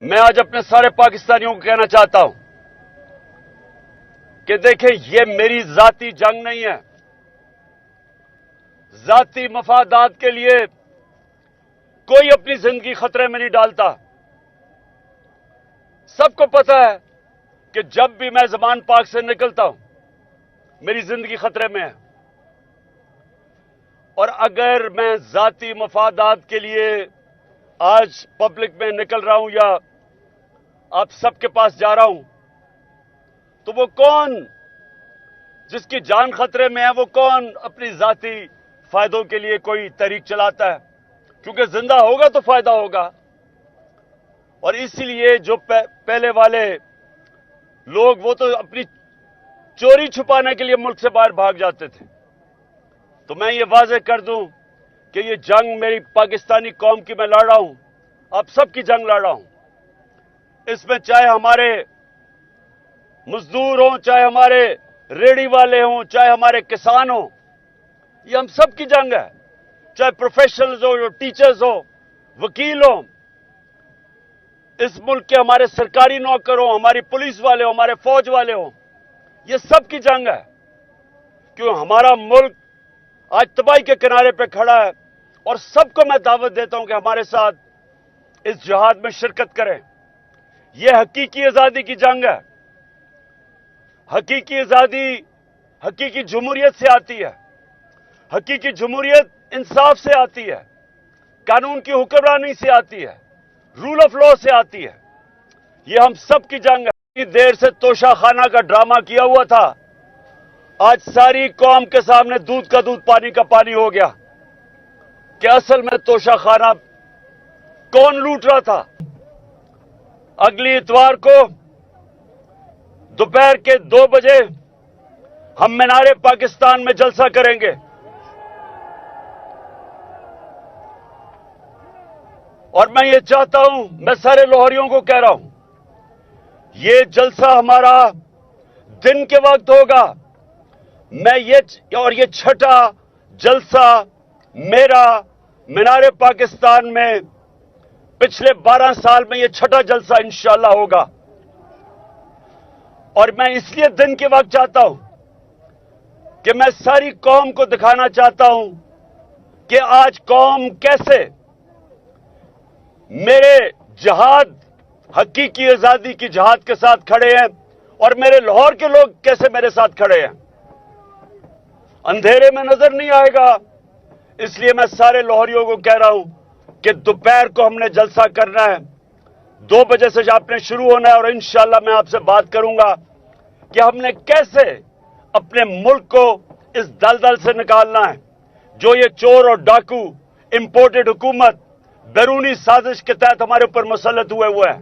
میں آج اپنے سارے پاکستانیوں کو کہنا چاہتا ہوں کہ دیکھیں یہ میری ذاتی جنگ نہیں ہے. ذاتی مفادات کے لیے کوئی اپنی زندگی خطرے میں نہیں ڈالتا. سب کو پتا ہے کہ جب بھی میں زمان پاک سے نکلتا ہوں میری زندگی خطرے میں ہے. اور اگر میں ذاتی مفادات کے لیے آج پبلک میں نکل رہا ہوں یا آپ سب کے پاس جا رہا ہوں تو وہ کون جس کی جان خطرے میں ہے وہ کون اپنی ذاتی فائدوں کے لیے کوئی تحریک چلاتا ہے؟ کیونکہ زندہ ہوگا تو فائدہ ہوگا. اور اسی لیے جو پہلے والے لوگ وہ تو اپنی چوری چھپانے کے لیے ملک سے باہر بھاگ جاتے تھے. تو میں یہ واضح کر دوں کہ یہ جنگ میری پاکستانی قوم کی میں لڑ رہا ہوں, آپ سب کی جنگ لڑ رہا ہوں. اس میں چاہے ہمارے مزدور ہوں, چاہے ہمارے ریڑھی والے ہوں, چاہے ہمارے کسان ہوں, یہ ہم سب کی جنگ ہے. چاہے پروفیشنلز ہو, جو ٹیچرز ہو, وکیل ہوں, اس ملک کے ہمارے سرکاری نوکر ہوں, ہماری پولیس والے ہوں, ہمارے فوج والے ہوں, یہ سب کی جنگ ہے. کیوں ہمارا ملک آج تباہی کے کنارے پہ کھڑا ہے اور سب کو میں دعوت دیتا ہوں کہ ہمارے ساتھ اس جہاد میں شرکت کریں. یہ حقیقی آزادی کی جنگ ہے. حقیقی آزادی حقیقی جمہوریت سے آتی ہے. حقیقی جمہوریت انصاف سے آتی ہے, قانون کی حکمرانی سے آتی ہے, رول آف لا سے آتی ہے. یہ ہم سب کی جنگ ہے. اتنی دیر سے توشہ خانہ کا ڈرامہ کیا ہوا تھا, آج ساری قوم کے سامنے دودھ کا دودھ پانی کا پانی ہو گیا کہ اصل میں توشہ خانہ کون لوٹ رہا تھا. اگلی اتوار کو دوپہر کے 2 بجے ہم مینار پاکستان میں جلسہ کریں گے. اور میں یہ چاہتا ہوں, میں سارے لاہوریوں کو کہہ رہا ہوں, یہ جلسہ ہمارا دن کے وقت ہوگا. اور یہ چھٹا جلسہ میرا مینار پاکستان میں پچھلے 12 سال میں یہ چھٹا جلسہ انشاءاللہ ہوگا. اور میں اس لیے دن کے وقت چاہتا ہوں کہ میں ساری قوم کو دکھانا چاہتا ہوں کہ آج قوم کیسے میرے جہاد, حقیقی آزادی کی جہاد کے ساتھ کھڑے ہیں اور میرے لاہور کے لوگ کیسے میرے ساتھ کھڑے ہیں. اندھیرے میں نظر نہیں آئے گا. اس لیے میں سارے لاہوریوں کو کہہ رہا ہوں کہ دوپہر کو ہم نے جلسہ کرنا ہے, 2 بجے سے آپ نے شروع ہونا ہے. اور انشاءاللہ میں آپ سے بات کروں گا کہ ہم نے کیسے اپنے ملک کو اس دلدل سے نکالنا ہے جو یہ چور اور ڈاکو, امپورٹڈ حکومت بیرونی سازش کے تحت ہمارے اوپر مسلط ہوئے ہیں.